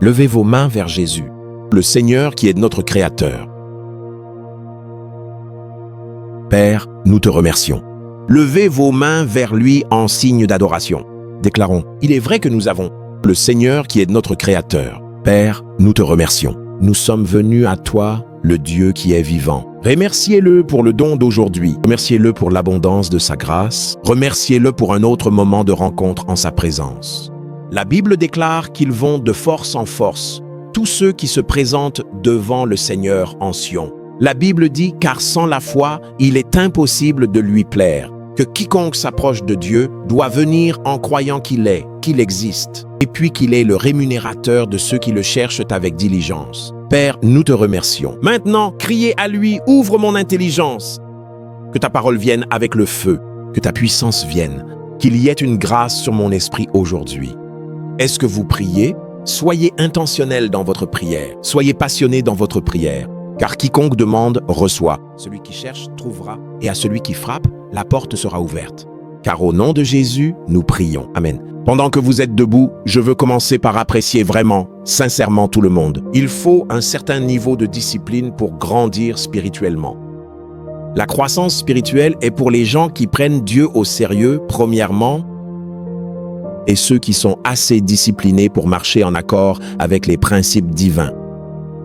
Levez vos mains vers Jésus, le Seigneur qui est notre Créateur. Père, nous te remercions. Levez vos mains vers lui en signe d'adoration. Déclarons, il est vrai que nous avons le Seigneur qui est notre Créateur. Père, nous te remercions. Nous sommes venus à toi, le Dieu qui est vivant. Remerciez-le pour le don d'aujourd'hui. Remerciez-le pour l'abondance de sa grâce. Remerciez-le pour un autre moment de rencontre en sa présence. La Bible déclare qu'ils vont de force en force, tous ceux qui se présentent devant le Seigneur en Sion. La Bible dit, car sans la foi, il est impossible de lui plaire, que quiconque s'approche de Dieu doit venir en croyant qu'il est, qu'il existe, et puis qu'il est le rémunérateur de ceux qui le cherchent avec diligence. Père, nous te remercions. Maintenant, criez à lui, ouvre mon intelligence. Que ta parole vienne avec le feu, que ta puissance vienne, qu'il y ait une grâce sur mon esprit aujourd'hui. Est-ce que vous priez? Soyez intentionnel dans votre prière, soyez passionné dans votre prière. Car quiconque demande, reçoit. Celui qui cherche, trouvera. Et à celui qui frappe, la porte sera ouverte. Car au nom de Jésus, nous prions. Amen. Pendant que vous êtes debout, je veux commencer par apprécier vraiment, sincèrement tout le monde. Il faut un certain niveau de discipline pour grandir spirituellement. La croissance spirituelle est pour les gens qui prennent Dieu au sérieux, premièrement, et ceux qui sont assez disciplinés pour marcher en accord avec les principes divins.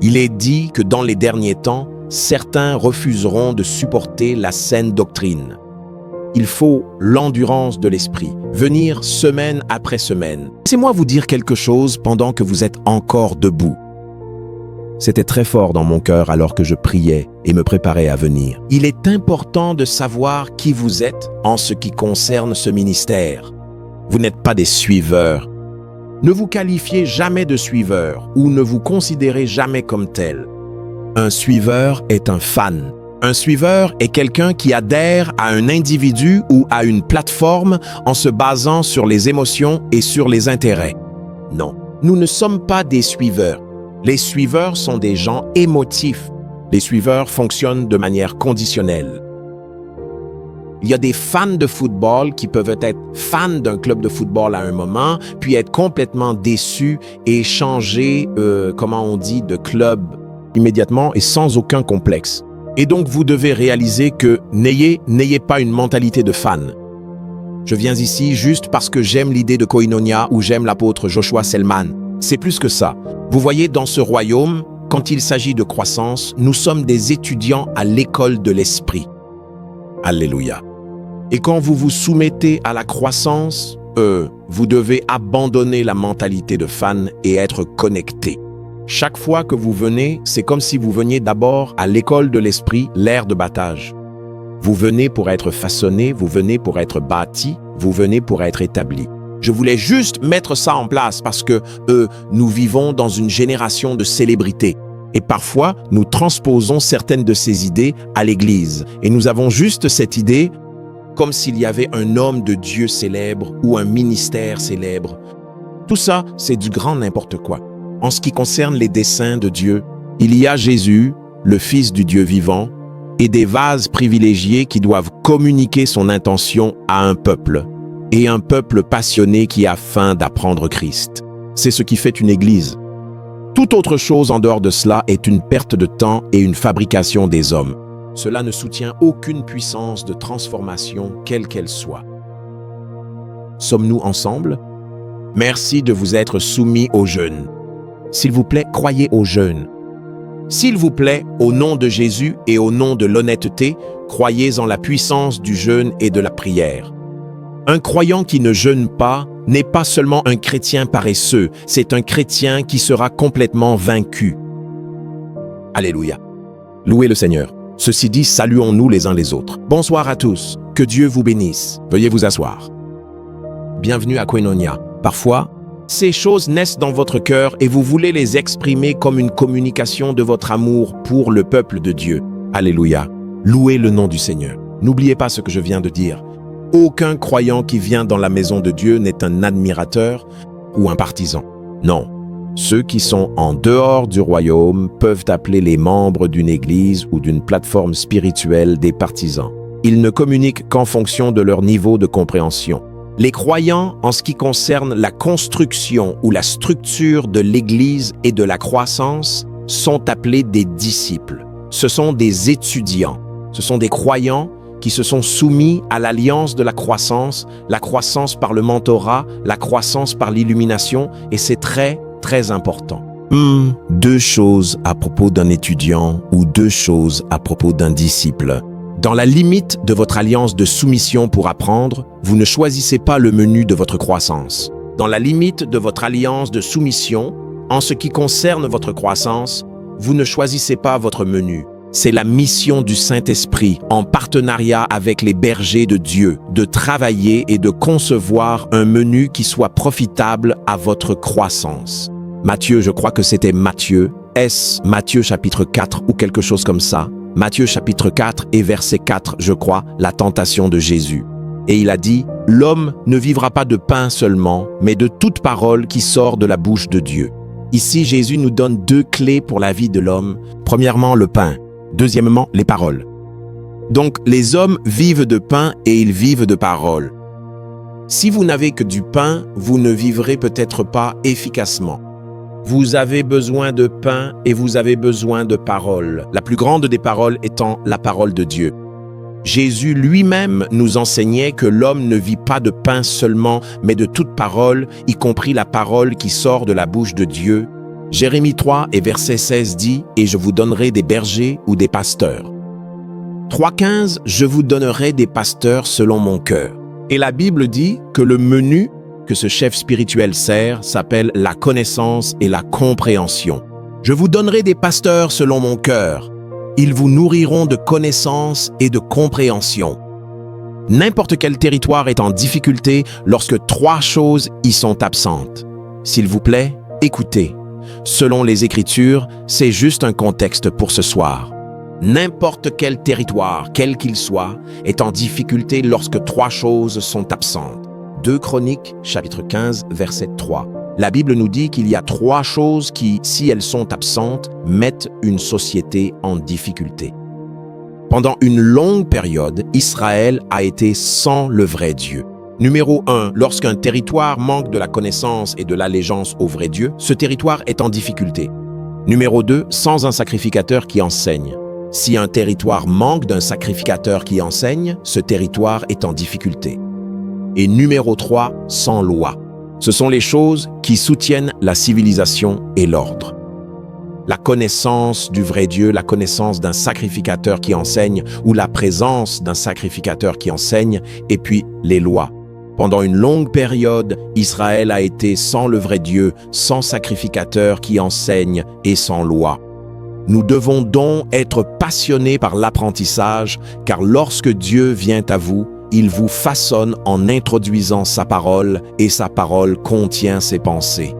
Il est dit que dans les derniers temps, certains refuseront de supporter la saine doctrine. Il faut l'endurance de l'esprit, venir semaine après semaine. Laissez-moi vous dire quelque chose pendant que vous êtes encore debout. C'était très fort dans mon cœur alors que je priais et me préparais à venir. Il est important de savoir qui vous êtes en ce qui concerne ce ministère. Vous n'êtes pas des suiveurs. Ne vous qualifiez jamais de suiveur ou ne vous considérez jamais comme tel. Un suiveur est un fan. Un suiveur est quelqu'un qui adhère à un individu ou à une plateforme en se basant sur les émotions et sur les intérêts. Non, nous ne sommes pas des suiveurs. Les suiveurs sont des gens émotifs. Les suiveurs fonctionnent de manière conditionnelle. Il y a des fans de football qui peuvent être fans d'un club de football à un moment, puis être complètement déçus et changer, de club immédiatement et sans aucun complexe. Et donc, vous devez réaliser que n'ayez pas une mentalité de fan. Je viens ici juste parce que j'aime l'idée de Koinonia ou j'aime l'apôtre Joshua Selman. C'est plus que ça. Vous voyez, dans ce royaume, quand il s'agit de croissance, nous sommes des étudiants à l'école de l'esprit. Alléluia. Et quand vous vous soumettez à la croissance, vous devez abandonner la mentalité de fan et être connecté. Chaque fois que vous venez, c'est comme si vous veniez d'abord à l'école de l'esprit, l'aire de baptême. Vous venez pour être façonné, vous venez pour être bâti, vous venez pour être établi. Je voulais juste mettre ça en place parce que nous vivons dans une génération de célébrités. Et parfois, nous transposons certaines de ces idées à l'Église. Et nous avons juste cette idée comme s'il y avait un homme de Dieu célèbre ou un ministère célèbre. Tout ça, c'est du grand n'importe quoi. En ce qui concerne les desseins de Dieu, il y a Jésus, le Fils du Dieu vivant, et des vases privilégiés qui doivent communiquer son intention à un peuple, et un peuple passionné qui a faim d'apprendre Christ. C'est ce qui fait une église. Toute autre chose en dehors de cela est une perte de temps et une fabrication des hommes. Cela ne soutient aucune puissance de transformation, quelle qu'elle soit. Sommes-nous ensemble? Merci de vous être soumis au jeûne. S'il vous plaît, croyez au jeûne. S'il vous plaît, au nom de Jésus et au nom de l'honnêteté, croyez en la puissance du jeûne et de la prière. Un croyant qui ne jeûne pas n'est pas seulement un chrétien paresseux, c'est un chrétien qui sera complètement vaincu. Alléluia. Louez le Seigneur. Ceci dit, saluons-nous les uns les autres. Bonsoir à tous. Que Dieu vous bénisse. Veuillez vous asseoir. Bienvenue à Koinonia. Parfois, ces choses naissent dans votre cœur et vous voulez les exprimer comme une communication de votre amour pour le peuple de Dieu. Alléluia. Louez le nom du Seigneur. N'oubliez pas ce que je viens de dire. Aucun croyant qui vient dans la maison de Dieu n'est un admirateur ou un partisan. Non. Ceux qui sont en dehors du royaume peuvent appeler les membres d'une église ou d'une plateforme spirituelle des partisans. Ils ne communiquent qu'en fonction de leur niveau de compréhension. Les croyants, en ce qui concerne la construction ou la structure de l'Église et de la croissance, sont appelés des disciples. Ce sont des étudiants, ce sont des croyants qui se sont soumis à l'alliance de la croissance par le mentorat, la croissance par l'illumination, et c'est très, très important. Deux choses à propos d'un étudiant ou deux choses à propos d'un disciple. Dans la limite de votre alliance de soumission pour apprendre, vous ne choisissez pas le menu de votre croissance. Dans la limite de votre alliance de soumission, en ce qui concerne votre croissance, vous ne choisissez pas votre menu. C'est la mission du Saint-Esprit, en partenariat avec les bergers de Dieu, de travailler et de concevoir un menu qui soit profitable à votre croissance. Matthieu, je crois que c'était Matthieu, Matthieu chapitre 4 ou quelque chose comme ça. Matthieu chapitre 4 et verset 4, je crois, la tentation de Jésus. Et il a dit, « L'homme ne vivra pas de pain seulement, mais de toute parole qui sort de la bouche de Dieu. » Ici, Jésus nous donne deux clés pour la vie de l'homme. Premièrement, le pain. Deuxièmement, les paroles. Donc, les hommes vivent de pain et ils vivent de paroles. Si vous n'avez que du pain, vous ne vivrez peut-être pas efficacement. Vous avez besoin de pain et vous avez besoin de paroles. La plus grande des paroles étant la parole de Dieu. Jésus lui-même nous enseignait que l'homme ne vit pas de pain seulement, mais de toute parole, y compris la parole qui sort de la bouche de Dieu. Jérémie 3 et verset 16 dit « Et je vous donnerai des bergers ou des pasteurs. » 3,15 « Je vous donnerai des pasteurs selon mon cœur. » Et la Bible dit que le menu que ce chef spirituel sert s'appelle la connaissance et la compréhension. « Je vous donnerai des pasteurs selon mon cœur. Ils vous nourriront de connaissance et de compréhension. » N'importe quel territoire est en difficulté lorsque trois choses y sont absentes. S'il vous plaît, écoutez. Selon les Écritures, c'est juste un contexte pour ce soir. N'importe quel territoire, quel qu'il soit, est en difficulté lorsque trois choses sont absentes. 2 Chroniques, chapitre 15, verset 3. La Bible nous dit qu'il y a trois choses qui, si elles sont absentes, mettent une société en difficulté. Pendant une longue période, Israël a été sans le vrai Dieu. Numéro 1, lorsqu'un territoire manque de la connaissance et de l'allégeance au vrai Dieu, ce territoire est en difficulté. Numéro 2, sans un sacrificateur qui enseigne. Si un territoire manque d'un sacrificateur qui enseigne, ce territoire est en difficulté. Et numéro 3, sans loi. Ce sont les choses qui soutiennent la civilisation et l'ordre. La connaissance du vrai Dieu, la connaissance d'un sacrificateur qui enseigne ou la présence d'un sacrificateur qui enseigne, et puis les lois. Pendant une longue période, Israël a été sans le vrai Dieu, sans sacrificateur qui enseigne et sans loi. Nous devons donc être passionnés par l'apprentissage, car lorsque Dieu vient à vous, il vous façonne en introduisant sa parole et sa parole contient ses pensées.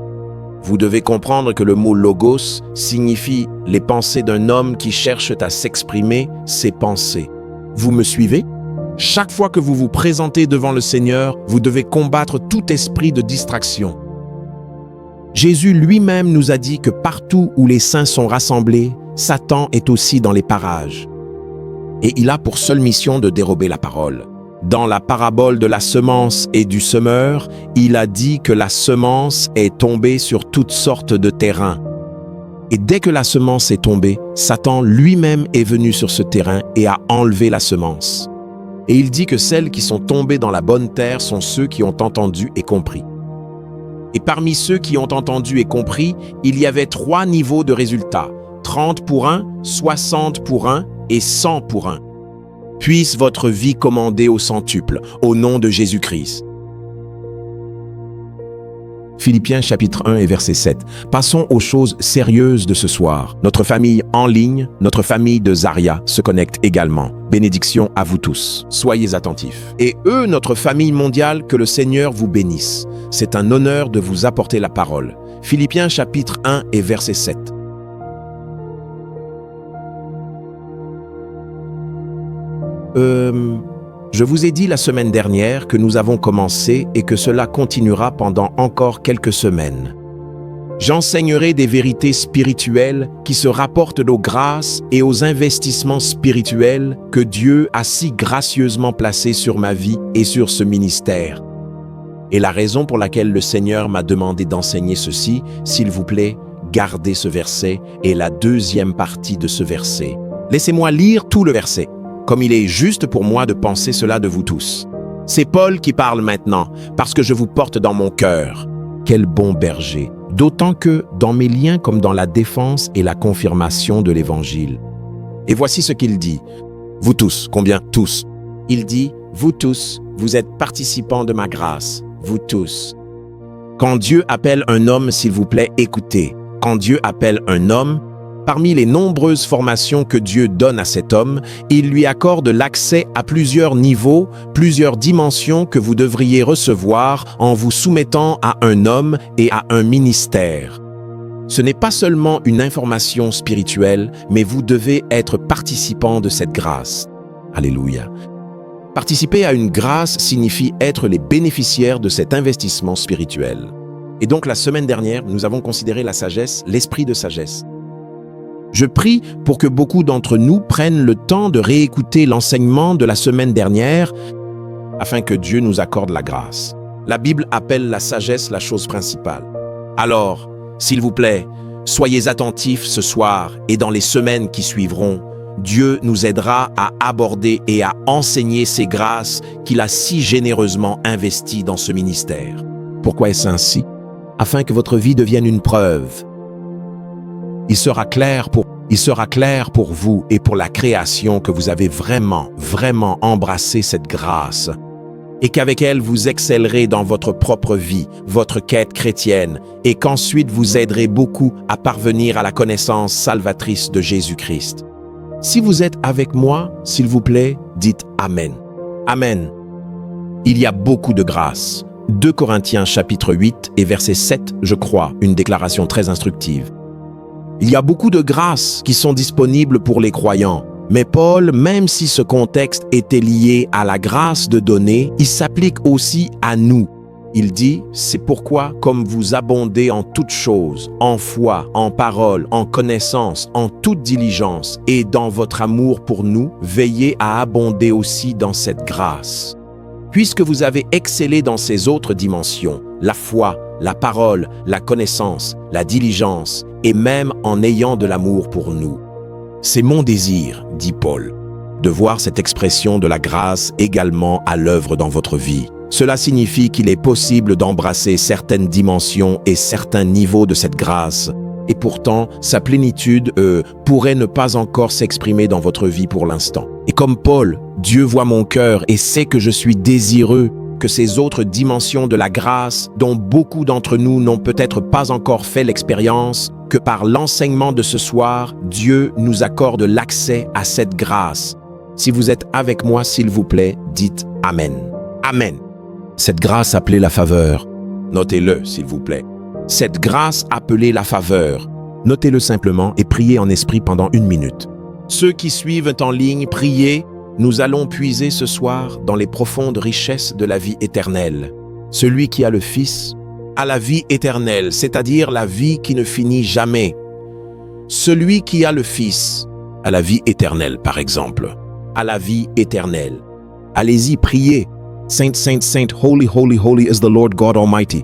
Vous devez comprendre que le mot « logos » signifie les pensées d'un homme qui cherche à s'exprimer, ses pensées. Vous me suivez? Chaque fois que vous vous présentez devant le Seigneur, vous devez combattre tout esprit de distraction. Jésus lui-même nous a dit que partout où les saints sont rassemblés, Satan est aussi dans les parages. Et il a pour seule mission de dérober la parole. Dans la parabole de la semence et du semeur, il a dit que la semence est tombée sur toutes sortes de terrains. Et dès que la semence est tombée, Satan lui-même est venu sur ce terrain et a enlevé la semence. Et il dit que celles qui sont tombées dans la bonne terre sont ceux qui ont entendu et compris. Et parmi ceux qui ont entendu et compris, il y avait 3 niveaux de résultats, 30 pour 1, 60 pour 1 et 100 pour 1. Puisse votre vie commander au centuple, au nom de Jésus-Christ. Philippiens chapitre 1 et verset 7. Passons aux choses sérieuses de ce soir. Notre famille en ligne, notre famille de Zaria se connecte également. Bénédiction à vous tous. Soyez attentifs. Et eux, notre famille mondiale, que le Seigneur vous bénisse. C'est un honneur de vous apporter la parole. Philippiens chapitre 1 et verset 7. Je vous ai dit la semaine dernière que nous avons commencé et que cela continuera pendant encore quelques semaines. J'enseignerai des vérités spirituelles qui se rapportent aux grâces et aux investissements spirituels que Dieu a si gracieusement placés sur ma vie et sur ce ministère. Et la raison pour laquelle le Seigneur m'a demandé d'enseigner ceci, s'il vous plaît, gardez ce verset et la deuxième partie de ce verset. Laissez-moi lire tout le verset, comme il est juste pour moi de penser cela de vous tous. C'est Paul qui parle maintenant, parce que je vous porte dans mon cœur. Quel bon berger! D'autant que, dans mes liens comme dans la défense et la confirmation de l'Évangile. Et voici ce qu'il dit. Vous tous, combien? Tous. Il dit, vous tous, vous êtes participants de ma grâce. Vous tous. Quand Dieu appelle un homme, s'il vous plaît, écoutez. Quand Dieu appelle un homme, parmi les nombreuses formations que Dieu donne à cet homme, il lui accorde l'accès à plusieurs niveaux, plusieurs dimensions que vous devriez recevoir en vous soumettant à un homme et à un ministère. Ce n'est pas seulement une information spirituelle, mais vous devez être participant de cette grâce. Alléluia. Participer à une grâce signifie être les bénéficiaires de cet investissement spirituel. Et donc la semaine dernière, nous avons considéré la sagesse, l'esprit de sagesse. Je prie pour que beaucoup d'entre nous prennent le temps de réécouter l'enseignement de la semaine dernière afin que Dieu nous accorde la grâce. La Bible appelle la sagesse la chose principale. Alors, s'il vous plaît, soyez attentifs ce soir et dans les semaines qui suivront. Dieu nous aidera à aborder et à enseigner ces grâces qu'il a si généreusement investies dans ce ministère. Pourquoi est-ce ainsi? Afin que votre vie devienne une preuve. Il sera clair pour vous et pour la création que vous avez vraiment embrassé cette grâce et qu'avec elle vous excellerez dans votre propre vie, votre quête chrétienne et qu'ensuite vous aiderez beaucoup à parvenir à la connaissance salvatrice de Jésus-Christ. Si vous êtes avec moi, s'il vous plaît, dites Amen. Amen. Il y a beaucoup de grâce. 2 Corinthiens chapitre 8 et verset 7, je crois, une déclaration très instructive. Il y a beaucoup de grâces qui sont disponibles pour les croyants. Mais Paul, même si ce contexte était lié à la grâce de donner, il s'applique aussi à nous. Il dit, c'est pourquoi, comme vous abondez en toutes choses, en foi, en parole, en connaissance, en toute diligence, et dans votre amour pour nous, veillez à abonder aussi dans cette grâce. Puisque vous avez excellé dans ces autres dimensions, la foi, la parole, la connaissance, la diligence, et même en ayant de l'amour pour nous. C'est mon désir, dit Paul, de voir cette expression de la grâce également à l'œuvre dans votre vie. Cela signifie qu'il est possible d'embrasser certaines dimensions et certains niveaux de cette grâce, et pourtant, sa plénitude pourrait ne pas encore s'exprimer dans votre vie pour l'instant. Et comme Paul, Dieu voit mon cœur et sait que je suis désireux que ces autres dimensions de la grâce, dont beaucoup d'entre nous n'ont peut-être pas encore fait l'expérience, que par l'enseignement de ce soir, Dieu nous accorde l'accès à cette grâce. Si vous êtes avec moi, s'il vous plaît, dites Amen. Amen. Cette grâce appelée la faveur, notez-le, s'il vous plaît. Cette grâce appelée la faveur, notez-le simplement et priez en esprit pendant 1 minute. Ceux qui suivent en ligne, priez. Nous allons puiser ce soir dans les profondes richesses de la vie éternelle. Celui qui a le Fils a la vie éternelle, c'est-à-dire la vie qui ne finit jamais. Celui qui a le Fils a la vie éternelle, par exemple. A la vie éternelle. Allez-y, priez. Saint, Saint, Saint, Holy, Holy, Holy is the Lord God Almighty.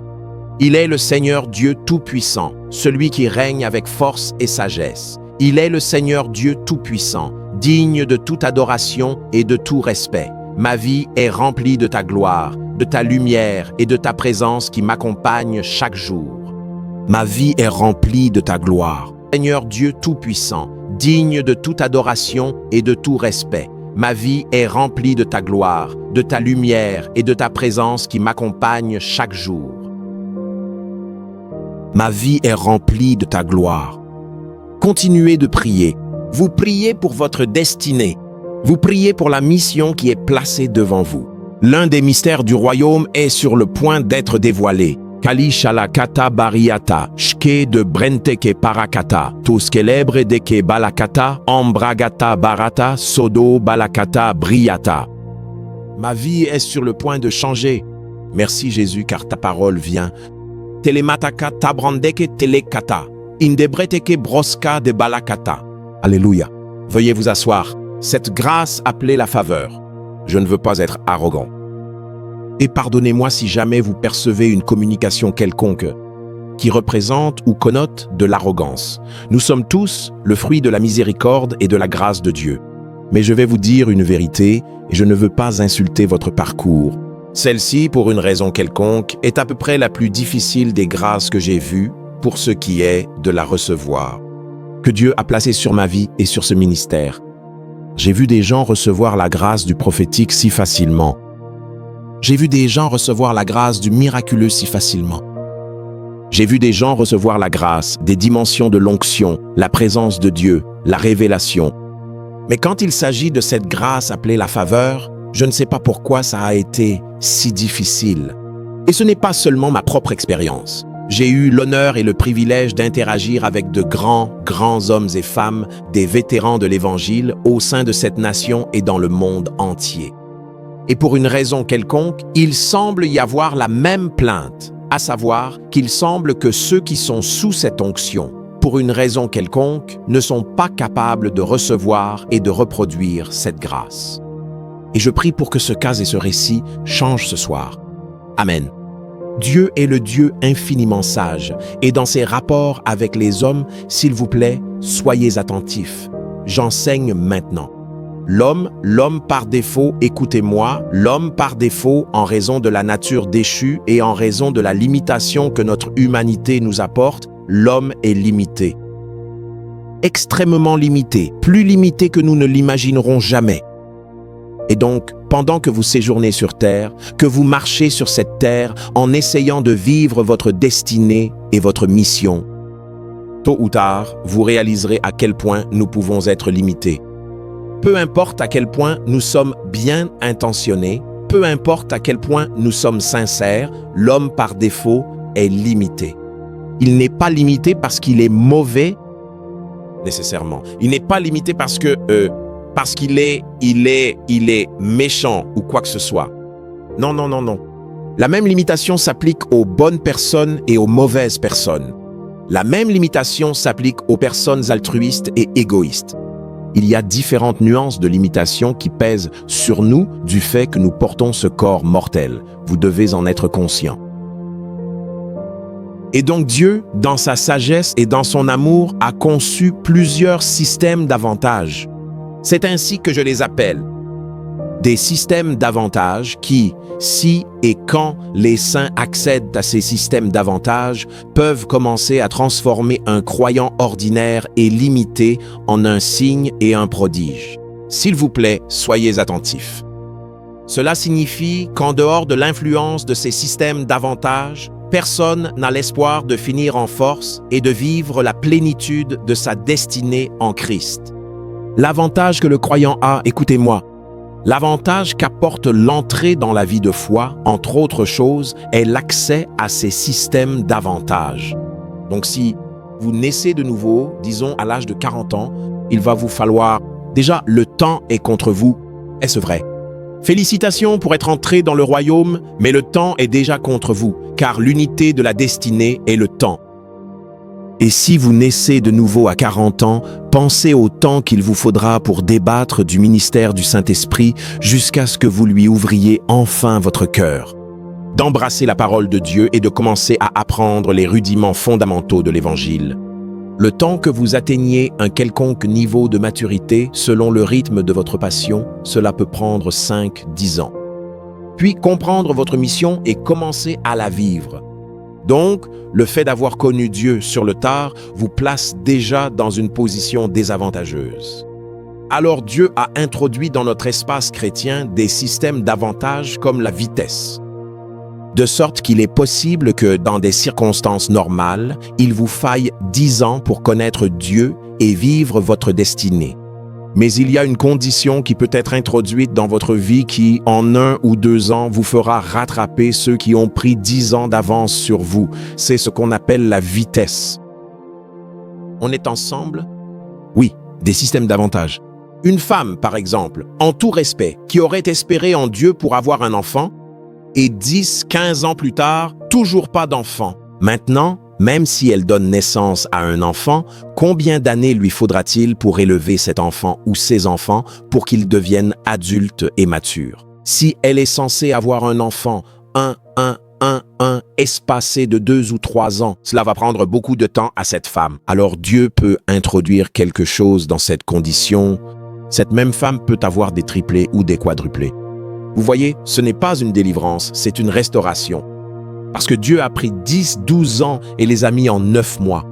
Il est le Seigneur Dieu Tout-Puissant, celui qui règne avec force et sagesse. Il est le Seigneur Dieu Tout-Puissant, digne de toute adoration et de tout respect. Ma vie est remplie de ta gloire, de ta lumière et de ta présence qui m'accompagne chaque jour. Ma vie est remplie de ta gloire. Seigneur Dieu Tout-Puissant, digne de toute adoration et de tout respect. Ma vie est remplie de ta gloire, de ta lumière et de ta présence qui m'accompagne chaque jour. Ma vie est remplie de ta gloire. Continuez de prier. Vous priez pour votre destinée. Vous priez pour la mission qui est placée devant vous. L'un des mystères du royaume est sur le point d'être dévoilé. Kali shalakata bariata, shke de brenteke parakata, toskelebre deke balakata, ambragata barata, sodo balakata briata. Ma vie est sur le point de changer. Merci Jésus, car ta parole vient. Telemataka tabrandeke telekata, indebreteke broska de balakata. Alléluia. Veuillez vous asseoir. Cette grâce appelée la faveur. Je ne veux pas être arrogant. Et pardonnez-moi si jamais vous percevez une communication quelconque qui représente ou connote de l'arrogance. Nous sommes tous le fruit de la miséricorde et de la grâce de Dieu. Mais je vais vous dire une vérité et je ne veux pas insulter votre parcours. Celle-ci, pour une raison quelconque, est à peu près la plus difficile des grâces que j'ai vues pour ce qui est de la recevoir, que Dieu a placée sur ma vie et sur ce ministère. J'ai vu des gens recevoir la grâce du prophétique si facilement. J'ai vu des gens recevoir la grâce du miraculeux si facilement. J'ai vu des gens recevoir la grâce, des dimensions de l'onction, la présence de Dieu, la révélation. Mais quand il s'agit de cette grâce appelée la faveur, je ne sais pas pourquoi ça a été si difficile. Et ce n'est pas seulement ma propre expérience. J'ai eu l'honneur et le privilège d'interagir avec de grands hommes et femmes, des vétérans de l'Évangile au sein de cette nation et dans le monde entier. Et pour une raison quelconque, il semble y avoir la même plainte, à savoir qu'il semble que ceux qui sont sous cette onction, pour une raison quelconque, ne sont pas capables de recevoir et de reproduire cette grâce. Et je prie pour que ce cas et ce récit changent ce soir. Amen. Dieu est le Dieu infiniment sage, et dans ses rapports avec les hommes, s'il vous plaît, soyez attentifs. J'enseigne maintenant. L'homme par défaut, écoutez-moi, l'homme par défaut, en raison de la nature déchue et en raison de la limitation que notre humanité nous apporte, l'homme est limité. Extrêmement limité, plus limité que nous ne l'imaginerons jamais. Et donc, pendant que vous séjournez sur terre, que vous marchez sur cette terre en essayant de vivre votre destinée et votre mission, tôt ou tard, vous réaliserez à quel point nous pouvons être limités. Peu importe à quel point nous sommes bien intentionnés, peu importe à quel point nous sommes sincères, l'homme par défaut est limité. Il n'est pas limité parce qu'il est mauvais, nécessairement. Il n'est pas limité parce qu'il est méchant ou quoi que ce soit. Non. La même limitation s'applique aux bonnes personnes et aux mauvaises personnes. La même limitation s'applique aux personnes altruistes et égoïstes. Il y a différentes nuances de limitation qui pèsent sur nous du fait que nous portons ce corps mortel. Vous devez en être conscient. Et donc Dieu, dans sa sagesse et dans son amour, a conçu plusieurs systèmes d'avantages. C'est ainsi que je les appelle. Des systèmes d'avantages qui, si et quand les saints accèdent à ces systèmes d'avantages, peuvent commencer à transformer un croyant ordinaire et limité en un signe et un prodige. S'il vous plaît, soyez attentifs. Cela signifie qu'en dehors de l'influence de ces systèmes d'avantages, personne n'a l'espoir de finir en force et de vivre la plénitude de sa destinée en Christ. L'avantage que le croyant a, écoutez-moi, l'avantage qu'apporte l'entrée dans la vie de foi, entre autres choses, est l'accès à ces systèmes d'avantages. Donc si vous naissez de nouveau, disons à l'âge de 40 ans, il va vous falloir... Déjà, le temps est contre vous, est-ce vrai? Félicitations pour être entré dans le royaume, mais le temps est déjà contre vous, car l'unité de la destinée est le temps. Et si vous naissez de nouveau à 40 ans, pensez au temps qu'il vous faudra pour débattre du ministère du Saint-Esprit jusqu'à ce que vous lui ouvriez enfin votre cœur, d'embrasser la parole de Dieu et de commencer à apprendre les rudiments fondamentaux de l'Évangile. Le temps que vous atteigniez un quelconque niveau de maturité selon le rythme de votre passion, cela peut prendre 5-10 ans. Puis comprendre votre mission et commencer à la vivre. Donc, le fait d'avoir connu Dieu sur le tard vous place déjà dans une position désavantageuse. Alors Dieu a introduit dans notre espace chrétien des systèmes d'avantages comme la vitesse. De sorte qu'il est possible que dans des circonstances normales, il vous faille 10 ans pour connaître Dieu et vivre votre destinée. Mais il y a une condition qui peut être introduite dans votre vie qui, en 1 ou 2 ans, vous fera rattraper ceux qui ont pris 10 ans d'avance sur vous. C'est ce qu'on appelle la vitesse. On est ensemble? Oui, des systèmes d'avantages. Une femme, par exemple, en tout respect, qui aurait espéré en Dieu pour avoir un enfant, et 10-15 ans plus tard, toujours pas d'enfant. Maintenant, même si elle donne naissance à un enfant, combien d'années lui faudra-t-il pour élever cet enfant ou ces enfants pour qu'ils deviennent adultes et matures? Si elle est censée avoir un enfant, un, espacé de 2 ou 3 ans, cela va prendre beaucoup de temps à cette femme. Alors Dieu peut introduire quelque chose dans cette condition. Cette même femme peut avoir des triplés ou des quadruplés. Vous voyez, ce n'est pas une délivrance, c'est une restauration. Parce que Dieu a pris 10, 12 ans et les a mis en 9 mois.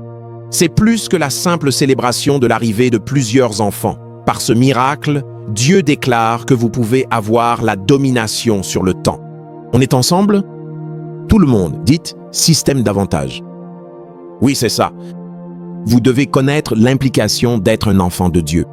C'est plus que la simple célébration de l'arrivée de plusieurs enfants. Par ce miracle, Dieu déclare que vous pouvez avoir la domination sur le temps. On est ensemble? Tout le monde, dites système d'avantage. Oui, c'est ça. Vous devez connaître l'implication d'être un enfant de Dieu.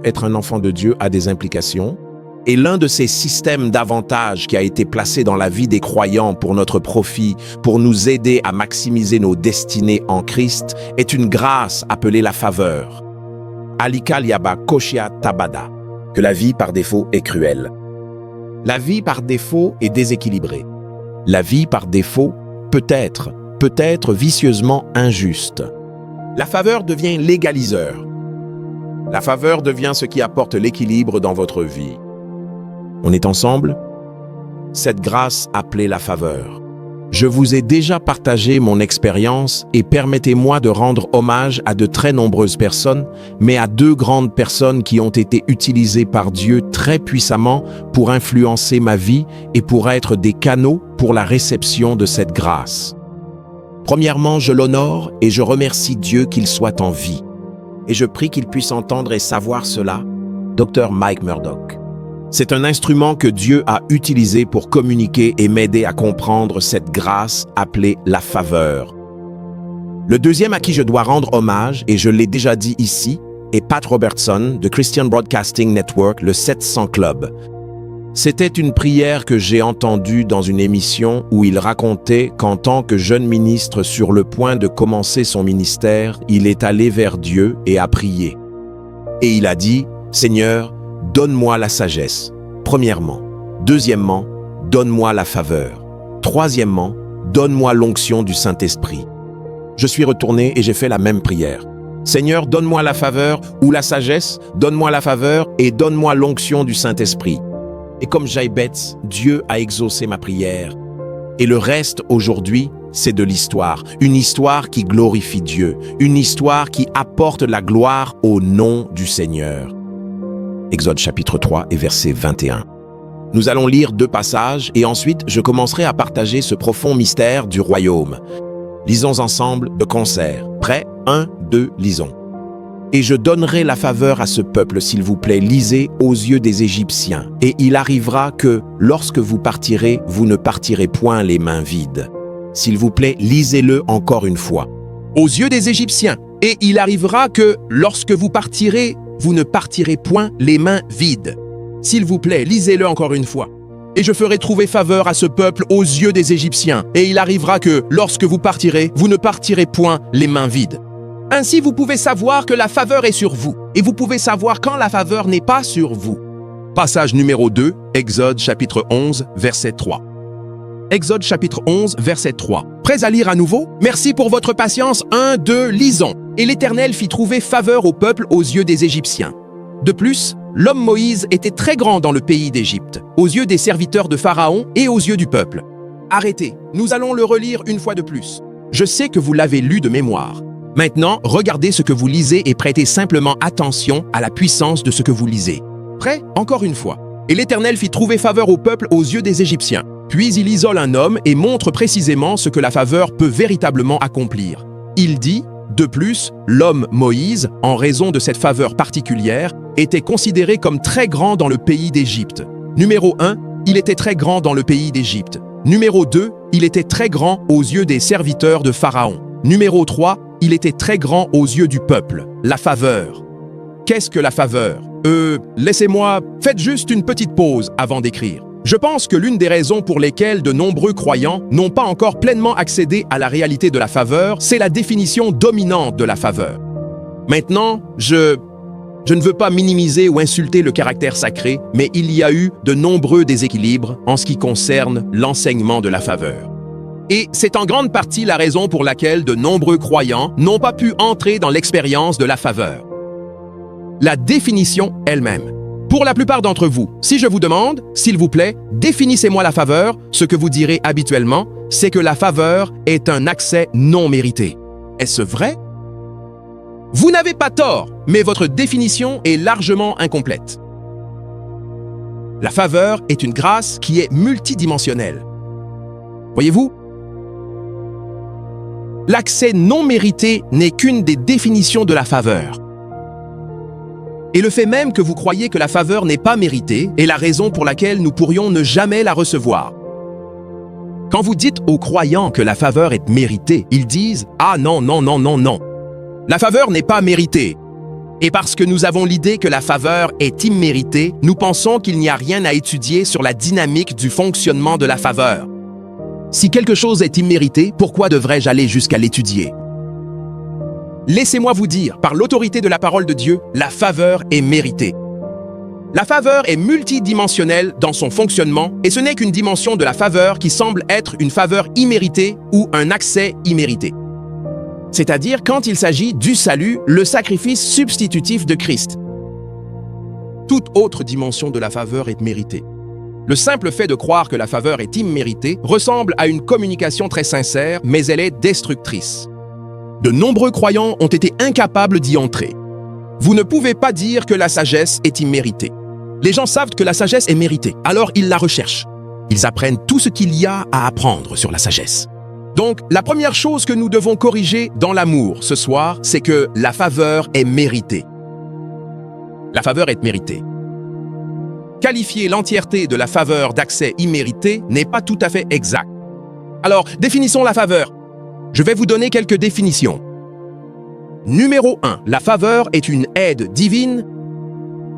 Être un enfant de Dieu a des implications. Et l'un de ces systèmes d'avantages qui a été placé dans la vie des croyants pour notre profit, pour nous aider à maximiser nos destinées en Christ, est une grâce appelée la faveur. Alika liaba koshia tabada, que la vie par défaut est cruelle. La vie par défaut est déséquilibrée. La vie par défaut peut être vicieusement injuste. La faveur devient l'égaliseur. La faveur devient ce qui apporte l'équilibre dans votre vie. On est ensemble? Cette grâce appelée la faveur. Je vous ai déjà partagé mon expérience et permettez-moi de rendre hommage à de très nombreuses personnes, mais à 2 grandes personnes qui ont été utilisées par Dieu très puissamment pour influencer ma vie et pour être des canaux pour la réception de cette grâce. Premièrement, je l'honore et je remercie Dieu qu'il soit en vie. Et je prie qu'il puisse entendre et savoir cela, Dr. Mike Murdock. C'est un instrument que Dieu a utilisé pour communiquer et m'aider à comprendre cette grâce appelée la faveur. Le deuxième à qui je dois rendre hommage, et je l'ai déjà dit ici, est Pat Robertson de Christian Broadcasting Network, le 700 Club. C'était une prière que j'ai entendue dans une émission où il racontait qu'en tant que jeune ministre sur le point de commencer son ministère, il est allé vers Dieu et a prié. Et il a dit, « Seigneur, donne-moi la sagesse, premièrement. Deuxièmement, donne-moi la faveur. Troisièmement, donne-moi l'onction du Saint-Esprit. » Je suis retourné et j'ai fait la même prière. Seigneur, donne-moi la faveur ou la sagesse, donne-moi la faveur et donne-moi l'onction du Saint-Esprit. Et comme Jaïbetz, Dieu a exaucé ma prière. Et le reste aujourd'hui, c'est de l'histoire. Une histoire qui glorifie Dieu. Une histoire qui apporte la gloire au nom du Seigneur. Exode chapitre 3 et verset 21. Nous allons lire 2 passages et ensuite je commencerai à partager ce profond mystère du royaume. Lisons ensemble de concert. Prêt? 1, 2, lisons. Et je donnerai la faveur à ce peuple, s'il vous plaît, lisez aux yeux des Égyptiens. Et il arrivera que, lorsque vous partirez, vous ne partirez point les mains vides. S'il vous plaît, lisez-le encore une fois. Aux yeux des Égyptiens. Et il arrivera que, lorsque vous partirez, vous ne partirez point les mains vides. S'il vous plaît, lisez-le encore une fois. Et je ferai trouver faveur à ce peuple aux yeux des Égyptiens. Et il arrivera que, lorsque vous partirez, vous ne partirez point les mains vides. Ainsi, vous pouvez savoir que la faveur est sur vous. Et vous pouvez savoir quand la faveur n'est pas sur vous. Passage numéro 2, Exode chapitre 11, verset 3. Exode chapitre 11, verset 3. Prêts à lire à nouveau? Merci pour votre patience. 1, 2, lisons. Et l'Éternel fit trouver faveur au peuple aux yeux des Égyptiens. De plus, l'homme Moïse était très grand dans le pays d'Égypte, aux yeux des serviteurs de Pharaon et aux yeux du peuple. Arrêtez, nous allons le relire une fois de plus. Je sais que vous l'avez lu de mémoire. Maintenant, regardez ce que vous lisez et prêtez simplement attention à la puissance de ce que vous lisez. Prêt? Encore une fois. Et l'Éternel fit trouver faveur au peuple aux yeux des Égyptiens. Puis il isole un homme et montre précisément ce que la faveur peut véritablement accomplir. Il dit, de plus, l'homme Moïse, en raison de cette faveur particulière, était considéré comme très grand dans le pays d'Égypte. Numéro 1, il était très grand dans le pays d'Égypte. Numéro 2, il était très grand aux yeux des serviteurs de Pharaon. Numéro 3, il était très grand aux yeux du peuple. La faveur. Qu'est-ce que la faveur? Laissez-moi, faites juste une petite pause avant d'écrire. Je pense que l'une des raisons pour lesquelles de nombreux croyants n'ont pas encore pleinement accédé à la réalité de la faveur, c'est la définition dominante de la faveur. Maintenant, je ne veux pas minimiser ou insulter le caractère sacré, mais il y a eu de nombreux déséquilibres en ce qui concerne l'enseignement de la faveur. Et c'est en grande partie la raison pour laquelle de nombreux croyants n'ont pas pu entrer dans l'expérience de la faveur. La définition elle-même. Pour la plupart d'entre vous, si je vous demande, s'il vous plaît, définissez-moi la faveur, ce que vous direz habituellement, c'est que la faveur est un accès non mérité. Est-ce vrai? Vous n'avez pas tort, mais votre définition est largement incomplète. La faveur est une grâce qui est multidimensionnelle. Voyez-vous? L'accès non mérité n'est qu'une des définitions de la faveur. Et le fait même que vous croyez que la faveur n'est pas méritée est la raison pour laquelle nous pourrions ne jamais la recevoir. Quand vous dites aux croyants que la faveur est méritée, ils disent « Ah non, non, non, non, non. La faveur n'est pas méritée. » Et parce que nous avons l'idée que la faveur est imméritée, nous pensons qu'il n'y a rien à étudier sur la dynamique du fonctionnement de la faveur. Si quelque chose est immérité, pourquoi devrais-je aller jusqu'à l'étudier? Laissez-moi vous dire, par l'autorité de la parole de Dieu, la faveur est méritée. La faveur est multidimensionnelle dans son fonctionnement et ce n'est qu'une dimension de la faveur qui semble être une faveur imméritée ou un accès immérité. C'est-à-dire quand il s'agit du salut, le sacrifice substitutif de Christ. Toute autre dimension de la faveur est méritée. Le simple fait de croire que la faveur est imméritée ressemble à une communication très sincère, mais elle est destructrice. De nombreux croyants ont été incapables d'y entrer. Vous ne pouvez pas dire que la sagesse est imméritée. Les gens savent que la sagesse est méritée, alors ils la recherchent. Ils apprennent tout ce qu'il y a à apprendre sur la sagesse. Donc, la première chose que nous devons corriger dans l'amour ce soir, c'est que la faveur est méritée. La faveur est méritée. Qualifier l'entièreté de la faveur d'accès immérité n'est pas tout à fait exact. Alors, définissons la faveur. Je vais vous donner quelques définitions. Numéro 1. La faveur est une aide divine,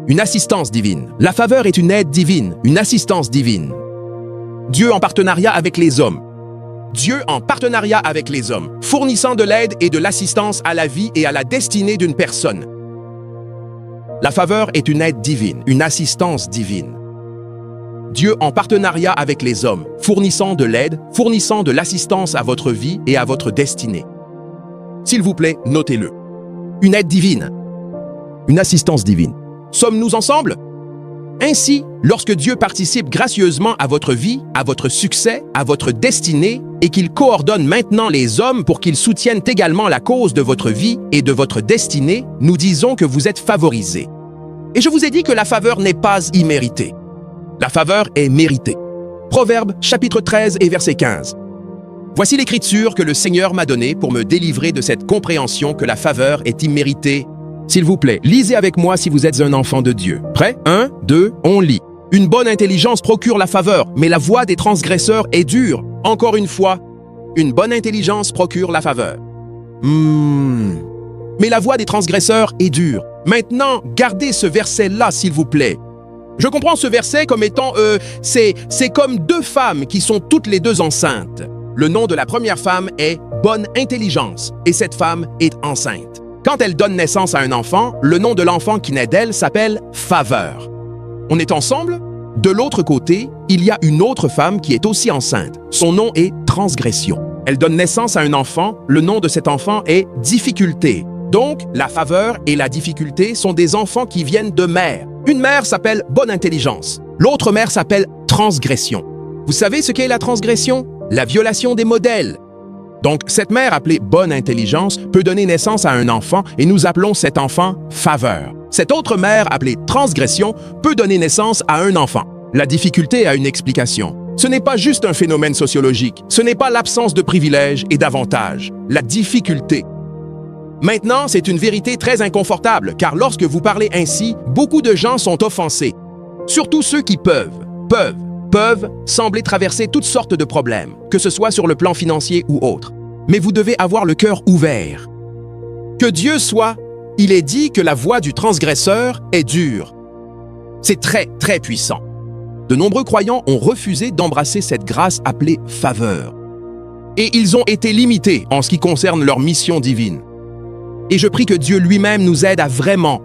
une assistance divine. La faveur est une aide divine, une assistance divine. Dieu en partenariat avec les hommes. Dieu en partenariat avec les hommes, fournissant de l'aide et de l'assistance à la vie et à la destinée d'une personne. La faveur est une aide divine, une assistance divine. Dieu en partenariat avec les hommes, fournissant de l'aide, fournissant de l'assistance à votre vie et à votre destinée. S'il vous plaît, notez-le. Une aide divine, une assistance divine. Sommes-nous ensemble? Ainsi, lorsque Dieu participe gracieusement à votre vie, à votre succès, à votre destinée, et qu'il coordonne maintenant les hommes pour qu'ils soutiennent également la cause de votre vie et de votre destinée, nous disons que vous êtes favorisés. Et je vous ai dit que la faveur n'est pas imméritée. La faveur est méritée. Proverbes, chapitre 13 et verset 15. Voici l'écriture que le Seigneur m'a donnée pour me délivrer de cette compréhension que la faveur est imméritée. S'il vous plaît, lisez avec moi si vous êtes un enfant de Dieu. Prêt? 1, 2, on lit. Une bonne intelligence procure la faveur, mais la voie des transgresseurs est dure. Encore une fois, une bonne intelligence procure la faveur. Mais la voie des transgresseurs est dure. Maintenant, gardez ce verset-là, s'il vous plaît. Je comprends ce verset comme étant, c'est comme deux femmes qui sont toutes les deux enceintes. Le nom de la première femme est Bonne Intelligence et cette femme est enceinte. Quand elle donne naissance à un enfant, le nom de l'enfant qui naît d'elle s'appelle Faveur. On est ensemble? De l'autre côté, il y a une autre femme qui est aussi enceinte. Son nom est Transgression. Elle donne naissance à un enfant, le nom de cet enfant est Difficulté. Donc, la faveur et la difficulté sont des enfants qui viennent de mères. Une mère s'appelle Bonne Intelligence. L'autre mère s'appelle Transgression. Vous savez ce qu'est la transgression? La violation des modèles. Donc, cette mère appelée Bonne Intelligence peut donner naissance à un enfant et nous appelons cet enfant Faveur. Cette autre mère appelée Transgression peut donner naissance à un enfant. La difficulté a une explication. Ce n'est pas juste un phénomène sociologique. Ce n'est pas l'absence de privilèges et d'avantages. La difficulté. Maintenant, c'est une vérité très inconfortable, car lorsque vous parlez ainsi, beaucoup de gens sont offensés. Surtout ceux qui peuvent sembler traverser toutes sortes de problèmes, que ce soit sur le plan financier ou autre. Mais vous devez avoir le cœur ouvert. Que Dieu soit, il est dit que la voie du transgresseur est dure. C'est très, très puissant. De nombreux croyants ont refusé d'embrasser cette grâce appelée faveur. Et ils ont été limités en ce qui concerne leur mission divine. Et je prie que Dieu lui-même nous aide à vraiment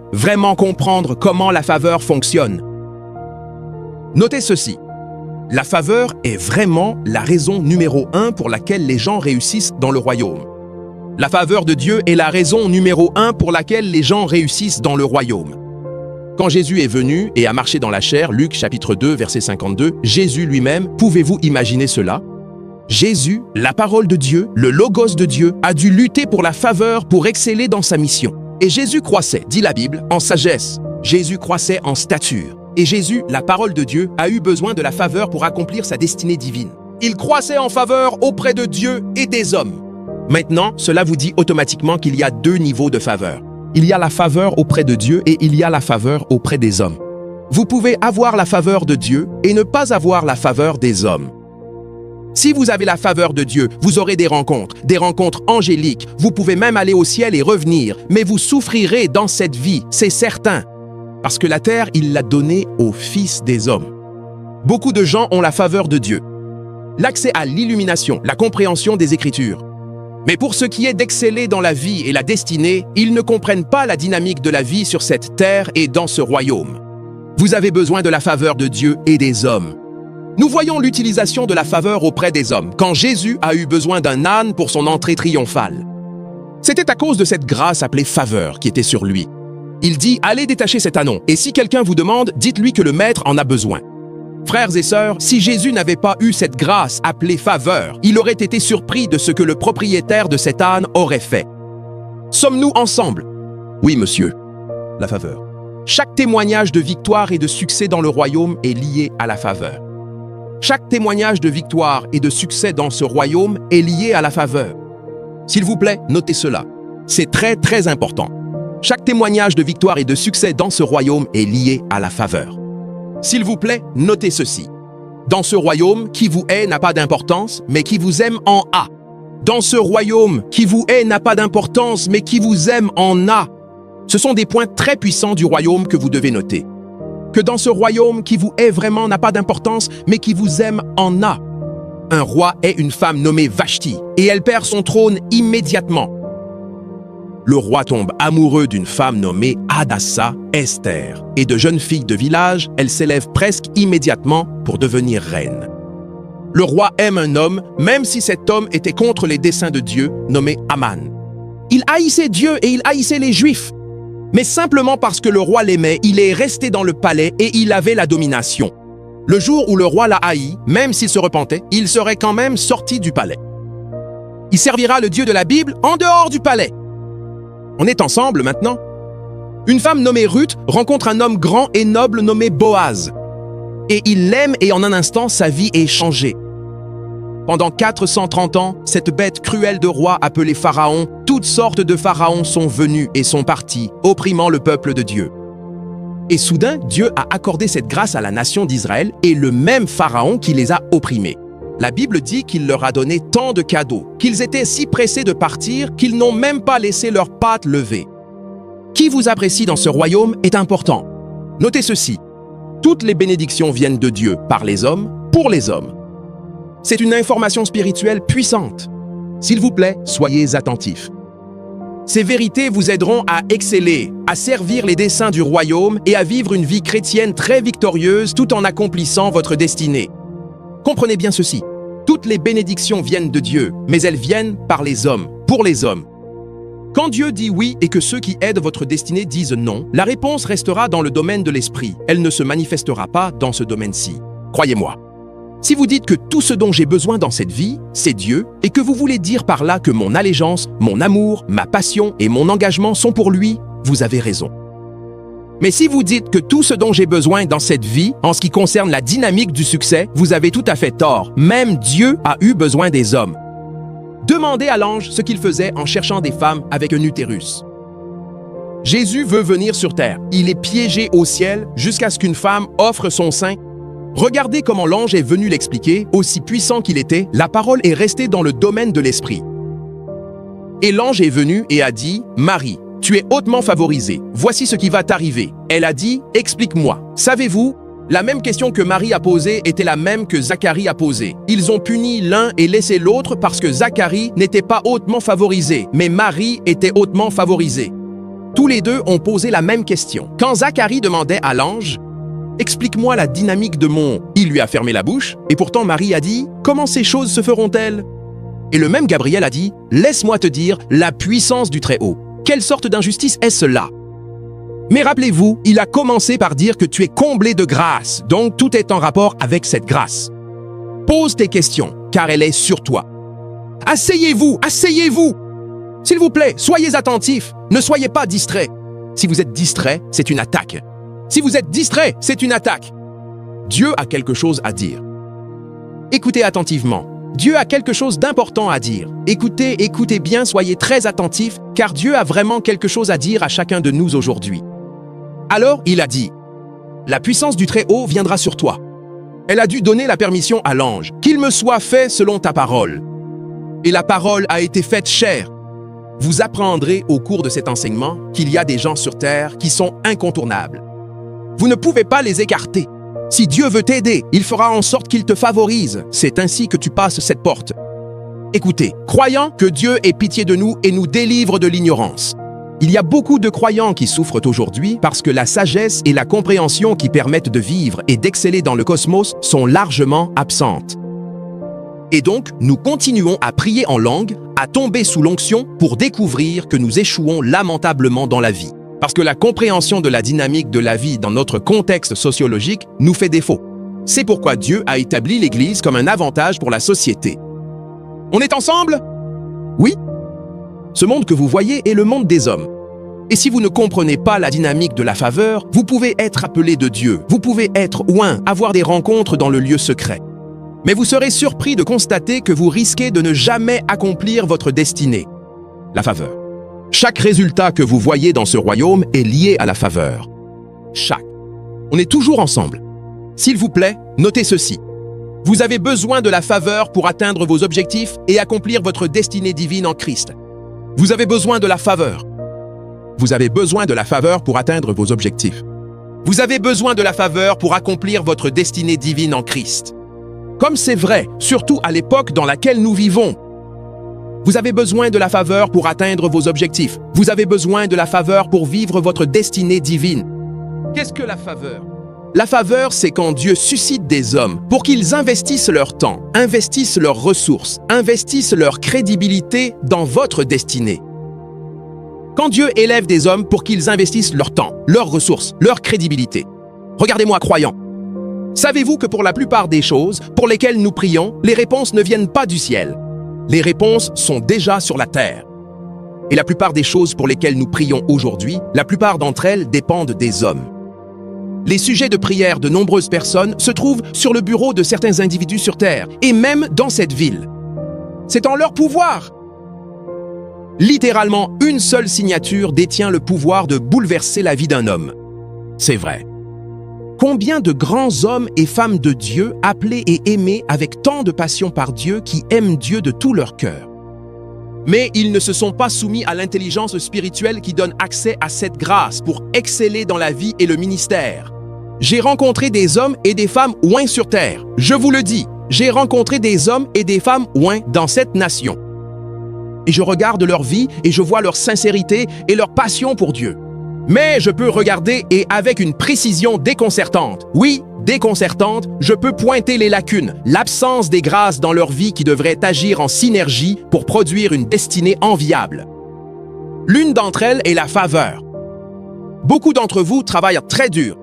comprendre comment la faveur fonctionne. Notez ceci. La faveur est vraiment la raison numéro 1 pour laquelle les gens réussissent dans le royaume. La faveur de Dieu est la raison numéro 1 pour laquelle les gens réussissent dans le royaume. Quand Jésus est venu et a marché dans la chair, Luc chapitre 2, verset 52, Jésus lui-même, pouvez-vous imaginer cela? Jésus, la parole de Dieu, le logos de Dieu, a dû lutter pour la faveur pour exceller dans sa mission. Et Jésus croissait, dit la Bible, en sagesse. Jésus croissait en stature. Et Jésus, la parole de Dieu, a eu besoin de la faveur pour accomplir sa destinée divine. Il croissait en faveur auprès de Dieu et des hommes. Maintenant, cela vous dit automatiquement qu'il y a deux niveaux de faveur. Il y a la faveur auprès de Dieu et il y a la faveur auprès des hommes. Vous pouvez avoir la faveur de Dieu et ne pas avoir la faveur des hommes. Si vous avez la faveur de Dieu, vous aurez des rencontres angéliques. Vous pouvez même aller au ciel et revenir, mais vous souffrirez dans cette vie, c'est certain. Parce que la terre, il l'a donnée aux fils des hommes. Beaucoup de gens ont la faveur de Dieu. L'accès à l'illumination, la compréhension des Écritures. Mais pour ce qui est d'exceller dans la vie et la destinée, ils ne comprennent pas la dynamique de la vie sur cette terre et dans ce royaume. Vous avez besoin de la faveur de Dieu et des hommes. Nous voyons l'utilisation de la faveur auprès des hommes, quand Jésus a eu besoin d'un âne pour son entrée triomphale. C'était à cause de cette grâce appelée faveur qui était sur lui. Il dit « Allez détacher cet ânon, et si quelqu'un vous demande, dites-lui que le maître en a besoin. » Frères et sœurs, si Jésus n'avait pas eu cette grâce appelée faveur, il aurait été surpris de ce que le propriétaire de cet âne aurait fait. Sommes-nous ensemble? Oui, monsieur. La faveur. Chaque témoignage de victoire et de succès dans le royaume est lié à la faveur. Chaque témoignage de victoire et de succès dans ce royaume est lié à la faveur. S'il vous plaît, notez cela. C'est très, très important. Chaque témoignage de victoire et de succès dans ce royaume est lié à la faveur. S'il vous plaît, notez ceci. Dans ce royaume, qui vous hait n'a pas d'importance, mais qui vous aime en a. Dans ce royaume, qui vous hait n'a pas d'importance, mais qui vous aime en a. Ce sont des points très puissants du royaume que vous devez noter. Que dans ce royaume, qui vous hait vraiment n'a pas d'importance, mais qui vous aime en a. Un roi est une femme nommée Vashti, et elle perd son trône immédiatement. Le roi tombe amoureux d'une femme nommée Hadassa, Esther, et de jeunes filles de village, elle s'élève presque immédiatement pour devenir reine. Le roi aime un homme, même si cet homme était contre les desseins de Dieu, nommé Aman. Il haïssait Dieu et il haïssait les Juifs. Mais simplement parce que le roi l'aimait, il est resté dans le palais et il avait la domination. Le jour où le roi l'a haï, même s'il se repentait, il serait quand même sorti du palais. Il servira le Dieu de la Bible en dehors du palais. On est ensemble maintenant. Une femme nommée Ruth rencontre un homme grand et noble nommé Boaz. Et il l'aime et en un instant, sa vie est changée. Pendant 430 ans, cette bête cruelle de roi appelée Pharaon, toutes sortes de pharaons sont venus et sont partis, opprimant le peuple de Dieu. Et soudain, Dieu a accordé cette grâce à la nation d'Israël et le même Pharaon qui les a opprimés. La Bible dit qu'il leur a donné tant de cadeaux, qu'ils étaient si pressés de partir qu'ils n'ont même pas laissé leurs pattes levées. Qui vous apprécie dans ce royaume est important. Notez ceci. Toutes les bénédictions viennent de Dieu par les hommes, pour les hommes. C'est une information spirituelle puissante. S'il vous plaît, soyez attentifs. Ces vérités vous aideront à exceller, à servir les desseins du royaume et à vivre une vie chrétienne très victorieuse tout en accomplissant votre destinée. Comprenez bien ceci. Toutes les bénédictions viennent de Dieu, mais elles viennent par les hommes, pour les hommes. Quand Dieu dit oui et que ceux qui aident votre destinée disent non, la réponse restera dans le domaine de l'esprit. Elle ne se manifestera pas dans ce domaine-ci. Croyez-moi. Si vous dites que tout ce dont j'ai besoin dans cette vie, c'est Dieu, et que vous voulez dire par là que mon allégeance, mon amour, ma passion et mon engagement sont pour lui, vous avez raison. Mais si vous dites que tout ce dont j'ai besoin dans cette vie, en ce qui concerne la dynamique du succès, vous avez tout à fait tort. Même Dieu a eu besoin des hommes. Demandez à l'ange ce qu'il faisait en cherchant des femmes avec un utérus. Jésus veut venir sur terre. Il est piégé au ciel jusqu'à ce qu'une femme offre son sein. Regardez comment l'ange est venu l'expliquer. Aussi puissant qu'il était, la parole est restée dans le domaine de l'esprit. Et l'ange est venu et a dit « Marie, tu es hautement favorisée. Voici ce qui va t'arriver. » Elle a dit « Explique-moi. Savez-vous, la même question que Marie a posée était la même que Zacharie a posée. Ils ont puni l'un et laissé l'autre parce que Zacharie n'était pas hautement favorisé, mais Marie était hautement favorisée. Tous les deux ont posé la même question. Quand Zacharie demandait à l'ange « Explique-moi la dynamique de mon… » il lui a fermé la bouche, et pourtant Marie a dit « Comment ces choses se feront-elles » Et le même Gabriel a dit « Laisse-moi te dire la puissance du Très-Haut. Quelle sorte d'injustice est cela » Mais rappelez-vous, il a commencé par dire que tu es comblé de grâce, donc tout est en rapport avec cette grâce. Pose tes questions, car elle est sur toi. Asseyez-vous, asseyez-vous! S'il vous plaît, soyez attentifs, ne soyez pas distraits. Si vous êtes distrait, c'est une attaque. Si vous êtes distrait, c'est une attaque. Dieu a quelque chose à dire. Écoutez attentivement. Dieu a quelque chose d'important à dire. Écoutez, écoutez bien, soyez très attentifs, car Dieu a vraiment quelque chose à dire à chacun de nous aujourd'hui. Alors, il a dit, « La puissance du Très-Haut viendra sur toi. » Elle a dû donner la permission à l'ange, « Qu'il me soit fait selon ta parole. » Et la parole a été faite chair. Vous apprendrez au cours de cet enseignement qu'il y a des gens sur terre qui sont incontournables. Vous ne pouvez pas les écarter. Si Dieu veut t'aider, il fera en sorte qu'il te favorise. C'est ainsi que tu passes cette porte. Écoutez, croyant que Dieu ait pitié de nous et nous délivre de l'ignorance. Il y a beaucoup de croyants qui souffrent aujourd'hui parce que la sagesse et la compréhension qui permettent de vivre et d'exceller dans le cosmos sont largement absentes. Et donc, nous continuons à prier en langue, à tomber sous l'onction pour découvrir que nous échouons lamentablement dans la vie. Parce que la compréhension de la dynamique de la vie dans notre contexte sociologique nous fait défaut. C'est pourquoi Dieu a établi l'Église comme un avantage pour la société. On est ensemble? Oui? Ce monde que vous voyez est le monde des hommes. Et si vous ne comprenez pas la dynamique de la faveur, vous pouvez être appelé de Dieu, vous pouvez être oint, avoir des rencontres dans le lieu secret. Mais vous serez surpris de constater que vous risquez de ne jamais accomplir votre destinée. La faveur. Chaque résultat que vous voyez dans ce royaume est lié à la faveur. Chaque. On est toujours ensemble. S'il vous plaît, notez ceci. Vous avez besoin de la faveur pour atteindre vos objectifs et accomplir votre destinée divine en Christ. Vous avez besoin de la faveur. Vous avez besoin de la faveur pour atteindre vos objectifs. Vous avez besoin de la faveur pour accomplir votre destinée divine en Christ. Comme c'est vrai, surtout à l'époque dans laquelle nous vivons. Vous avez besoin de la faveur pour atteindre vos objectifs. Vous avez besoin de la faveur pour vivre votre destinée divine. Qu'est-ce que la faveur? La faveur, c'est quand Dieu suscite des hommes pour qu'ils investissent leur temps, investissent leurs ressources, investissent leur crédibilité dans votre destinée. Quand Dieu élève des hommes pour qu'ils investissent leur temps, leurs ressources, leur crédibilité. Regardez-moi, croyants. Savez-vous que pour la plupart des choses pour lesquelles nous prions, les réponses ne viennent pas du ciel? Les réponses sont déjà sur la terre. Et la plupart des choses pour lesquelles nous prions aujourd'hui, la plupart d'entre elles dépendent des hommes. Les sujets de prière de nombreuses personnes se trouvent sur le bureau de certains individus sur terre, et même dans cette ville. C'est en leur pouvoir. Littéralement, une seule signature détient le pouvoir de bouleverser la vie d'un homme. C'est vrai. Combien de grands hommes et femmes de Dieu, appelés et aimés avec tant de passion par Dieu, qui aiment Dieu de tout leur cœur. Mais ils ne se sont pas soumis à l'intelligence spirituelle qui donne accès à cette grâce pour exceller dans la vie et le ministère. J'ai rencontré des hommes et des femmes oints sur terre. Je vous le dis, j'ai rencontré des hommes et des femmes oints dans cette nation. Et je regarde leur vie et je vois leur sincérité et leur passion pour Dieu. Mais je peux regarder et avec une précision déconcertante, oui, déconcertante, je peux pointer les lacunes, l'absence des grâces dans leur vie qui devraient agir en synergie pour produire une destinée enviable. L'une d'entre elles est la faveur. Beaucoup d'entre vous travaillent très dur.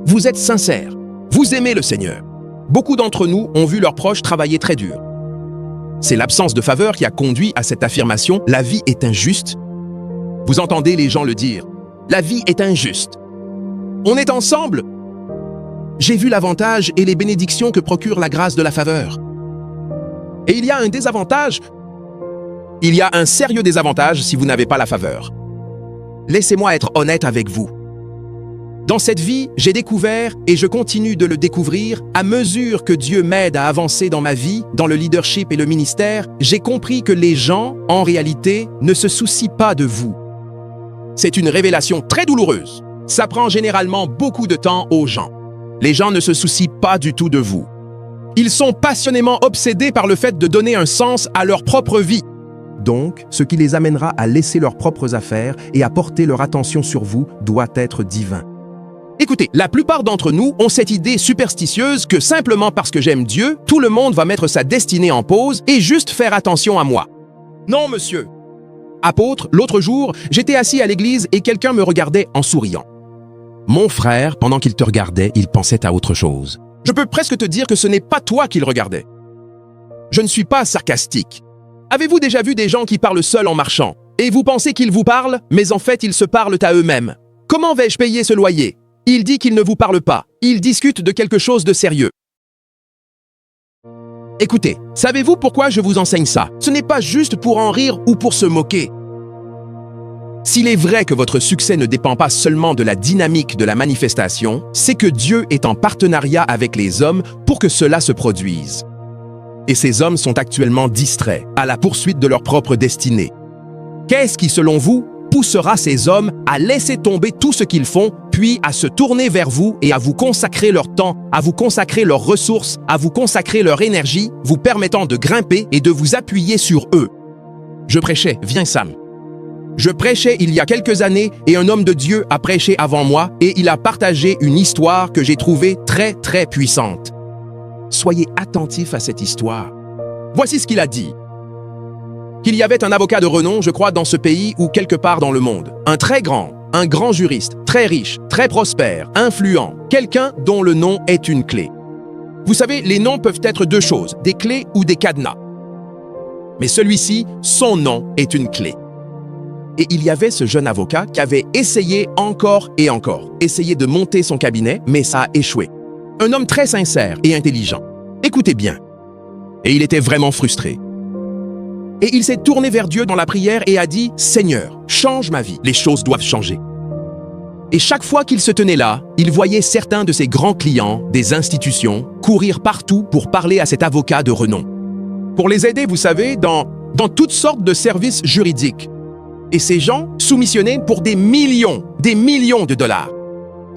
Vous êtes sincères. Vous aimez le Seigneur. Beaucoup d'entre nous ont vu leurs proches travailler très dur. C'est l'absence de faveur qui a conduit à cette affirmation « La vie est injuste ». Vous entendez les gens le dire. La vie est injuste. On est ensemble. J'ai vu l'avantage et les bénédictions que procure la grâce de la faveur. Et il y a un désavantage. Il y a un sérieux désavantage si vous n'avez pas la faveur. Laissez-moi être honnête avec vous. Dans cette vie, j'ai découvert et je continue de le découvrir à mesure que Dieu m'aide à avancer dans ma vie, dans le leadership et le ministère, j'ai compris que les gens, en réalité, ne se soucient pas de vous. C'est une révélation très douloureuse. Ça prend généralement beaucoup de temps aux gens. Les gens ne se soucient pas du tout de vous. Ils sont passionnément obsédés par le fait de donner un sens à leur propre vie. Donc, ce qui les amènera à laisser leurs propres affaires et à porter leur attention sur vous doit être divin. Écoutez, la plupart d'entre nous ont cette idée superstitieuse que simplement parce que j'aime Dieu, tout le monde va mettre sa destinée en pause et juste faire attention à moi. Non, monsieur. Apôtre, l'autre jour, j'étais assis à l'église et quelqu'un me regardait en souriant. Mon frère, pendant qu'il te regardait, il pensait à autre chose. Je peux presque te dire que ce n'est pas toi qu'il regardait. Je ne suis pas sarcastique. Avez-vous déjà vu des gens qui parlent seuls en marchant? Et vous pensez qu'ils vous parlent, mais en fait ils se parlent à eux-mêmes. Comment vais-je payer ce loyer? Il dit qu'il ne vous parle pas. Il discute de quelque chose de sérieux. Écoutez, savez-vous pourquoi je vous enseigne ça? Ce n'est pas juste pour en rire ou pour se moquer. S'il est vrai que votre succès ne dépend pas seulement de la dynamique de la manifestation, c'est que Dieu est en partenariat avec les hommes pour que cela se produise. Et ces hommes sont actuellement distraits, à la poursuite de leur propre destinée. Qu'est-ce qui, selon vous, poussera ces hommes à laisser tomber tout ce qu'ils font, puis à se tourner vers vous et à vous consacrer leur temps, à vous consacrer leurs ressources, à vous consacrer leur énergie, vous permettant de grimper et de vous appuyer sur eux? Je prêchais, viens Sam. Je prêchais il y a quelques années et un homme de Dieu a prêché avant moi et il a partagé une histoire que j'ai trouvée très très puissante. Soyez attentifs à cette histoire. Voici ce qu'il a dit. Qu'il y avait un avocat de renom, je crois, dans ce pays ou quelque part dans le monde. Un grand juriste, très riche, très prospère, influent, quelqu'un dont le nom est une clé. Vous savez, les noms peuvent être deux choses, des clés ou des cadenas. Mais celui-ci, son nom est une clé. Et il y avait ce jeune avocat qui avait essayé encore et encore, essayé de monter son cabinet, mais ça a échoué. Un homme très sincère et intelligent. Écoutez bien. Et il était vraiment frustré. Et il s'est tourné vers Dieu dans la prière et a dit « Seigneur, change ma vie, les choses doivent changer ». Et chaque fois qu'il se tenait là, il voyait certains de ses grands clients, des institutions, courir partout pour parler à cet avocat de renom. Pour les aider, vous savez, dans toutes sortes de services juridiques. Et ces gens soumissionnaient pour des millions de dollars.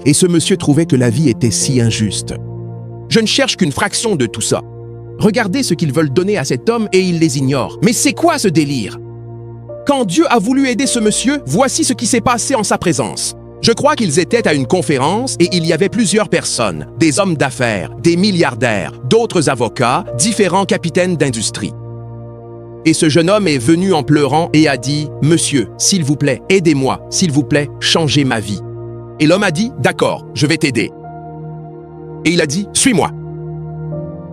Et ce monsieur trouvait que la vie était si injuste. Je ne cherche qu'une fraction de tout ça. Regardez ce qu'ils veulent donner à cet homme et ils les ignorent. Mais c'est quoi ce délire? Quand Dieu a voulu aider ce monsieur, voici ce qui s'est passé en sa présence. Je crois qu'ils étaient à une conférence et il y avait plusieurs personnes, des hommes d'affaires, des milliardaires, d'autres avocats, différents capitaines d'industrie. Et ce jeune homme est venu en pleurant et a dit « Monsieur, s'il vous plaît, aidez-moi, s'il vous plaît, changez ma vie. » Et l'homme a dit « D'accord, je vais t'aider. » Et il a dit « Suis-moi. »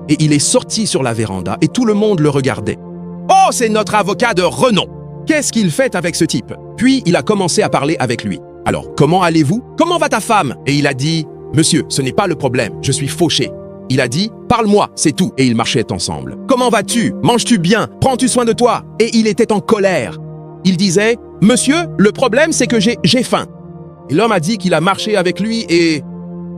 Et il est sorti sur la véranda et tout le monde le regardait. « Oh, c'est notre avocat de renom! Qu'est-ce qu'il fait avec ce type ?» Puis il a commencé à parler avec lui. « Alors, comment allez-vous? Comment va ta femme ?» Et il a dit « Monsieur, ce n'est pas le problème, je suis fauché. » Il a dit « Parle-moi, c'est tout. » Et ils marchaient ensemble. « Comment vas-tu? Manges-tu bien? Prends-tu soin de toi ?» Et il était en colère. Il disait « Monsieur, le problème c'est que j'ai faim. » Et l'homme a dit qu'il a marché avec lui et...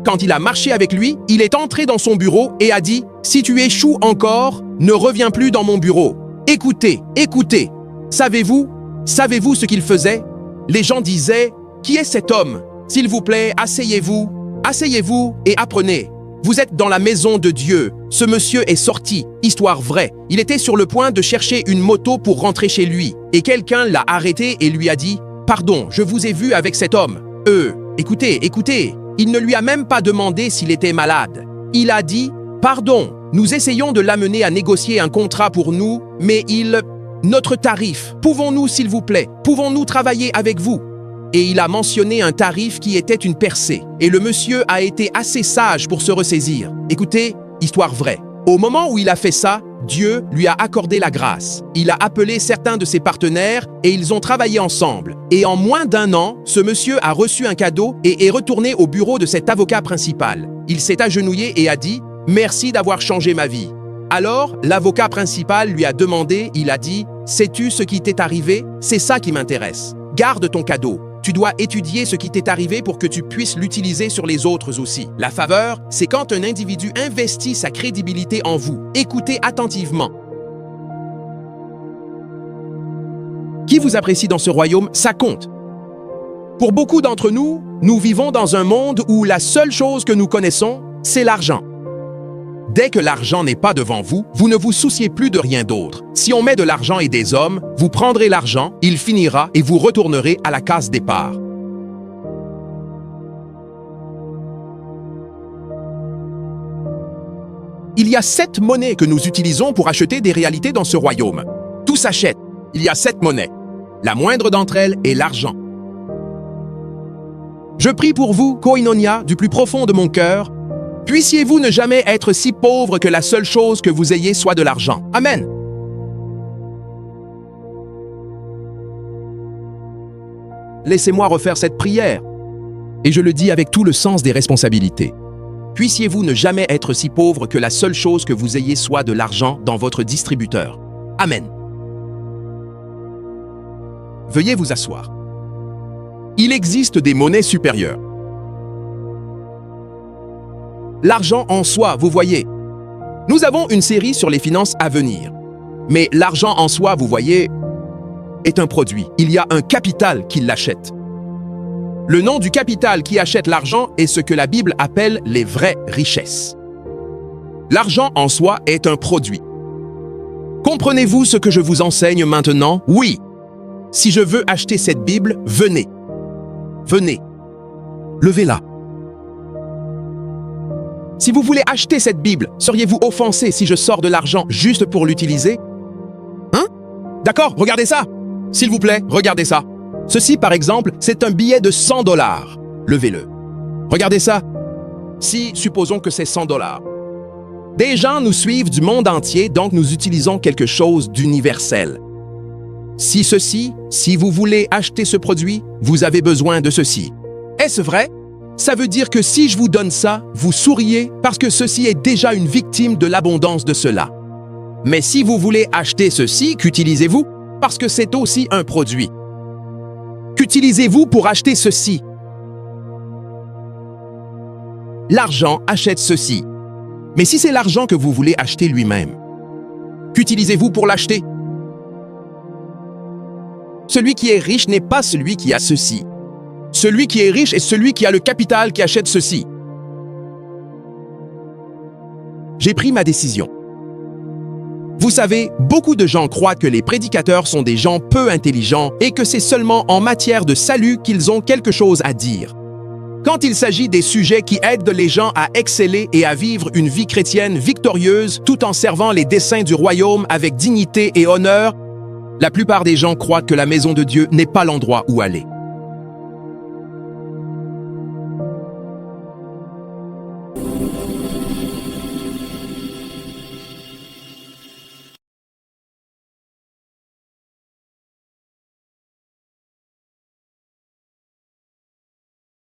Quand il a marché avec lui, il est entré dans son bureau et a dit « Si tu échoues encore, ne reviens plus dans mon bureau. Écoutez, écoutez. Savez-vous ce qu'il faisait? Les gens disaient « Qui est cet homme? S'il vous plaît, asseyez-vous. Asseyez-vous et apprenez. Vous êtes dans la maison de Dieu. Ce monsieur est sorti. Histoire vraie. Il était sur le point de chercher une moto pour rentrer chez lui. Et quelqu'un l'a arrêté et lui a dit « Pardon, je vous ai vu avec cet homme. Écoutez. Il ne lui a même pas demandé s'il était malade. Il a dit « Pardon, nous essayons de l'amener à négocier un contrat pour nous, mais notre tarif, pouvons-nous s'il vous plaît, pouvons-nous travailler avec vous ?» Et il a mentionné un tarif qui était une percée. Et le monsieur a été assez sage pour se ressaisir. Écoutez, histoire vraie. Au moment où il a fait ça, Dieu lui a accordé la grâce. Il a appelé certains de ses partenaires et ils ont travaillé ensemble. Et en moins d'1 an, ce monsieur a reçu un cadeau et est retourné au bureau de cet avocat principal. Il s'est agenouillé et a dit « Merci d'avoir changé ma vie. » Alors, l'avocat principal lui a demandé, il a dit « Sais-tu ce qui t'est arrivé? C'est ça qui m'intéresse. Garde ton cadeau. Tu dois étudier ce qui t'est arrivé pour que tu puisses l'utiliser sur les autres aussi. La faveur, c'est quand un individu investit sa crédibilité en vous. Écoutez attentivement. Qui vous apprécie dans ce royaume, ça compte. Pour beaucoup d'entre nous, nous vivons dans un monde où la seule chose que nous connaissons, c'est l'argent. Dès que l'argent n'est pas devant vous, vous ne vous souciez plus de rien d'autre. Si on met de l'argent et des hommes, vous prendrez l'argent, il finira et vous retournerez à la case départ. Il y a 7 monnaies que nous utilisons pour acheter des réalités dans ce royaume. Tout s'achète. Il y a 7 monnaies. La moindre d'entre elles est l'argent. Je prie pour vous, Koinonia, du plus profond de mon cœur. Puissiez-vous ne jamais être si pauvre que la seule chose que vous ayez soit de l'argent. Amen. Laissez-moi refaire cette prière. Et je le dis avec tout le sens des responsabilités. Puissiez-vous ne jamais être si pauvre que la seule chose que vous ayez soit de l'argent dans votre distributeur. Amen. Veuillez vous asseoir. Il existe des monnaies supérieures. L'argent en soi, vous voyez. Nous avons une série sur les finances à venir. Mais l'argent en soi, vous voyez, est un produit. Il y a un capital qui l'achète. Le nom du capital qui achète l'argent est ce que la Bible appelle les vraies richesses. L'argent en soi est un produit. Comprenez-vous ce que je vous enseigne maintenant? Oui. Si je veux acheter cette Bible, venez. Venez. Levez-la. Si vous voulez acheter cette Bible, seriez-vous offensé si je sors de l'argent juste pour l'utiliser? Hein? D'accord, regardez ça. S'il vous plaît, regardez ça. Ceci, par exemple, c'est un billet de 100 $. Levez-le. Regardez ça. Si, supposons que c'est 100 $. Des gens nous suivent du monde entier, donc nous utilisons quelque chose d'universel. Si vous voulez acheter ce produit, vous avez besoin de ceci. Est-ce vrai? Ça veut dire que si je vous donne ça, vous souriez parce que ceci est déjà une victime de l'abondance de cela. Mais si vous voulez acheter ceci, qu'utilisez-vous? Parce que c'est aussi un produit. Qu'utilisez-vous pour acheter ceci? L'argent achète ceci. Mais si c'est l'argent que vous voulez acheter lui-même, qu'utilisez-vous pour l'acheter? Celui qui est riche n'est pas celui qui a ceci. Celui qui est riche est celui qui a le capital qui achète ceci. J'ai pris ma décision. Vous savez, beaucoup de gens croient que les prédicateurs sont des gens peu intelligents et que c'est seulement en matière de salut qu'ils ont quelque chose à dire. Quand il s'agit des sujets qui aident les gens à exceller et à vivre une vie chrétienne victorieuse tout en servant les desseins du royaume avec dignité et honneur, la plupart des gens croient que la maison de Dieu n'est pas l'endroit où aller.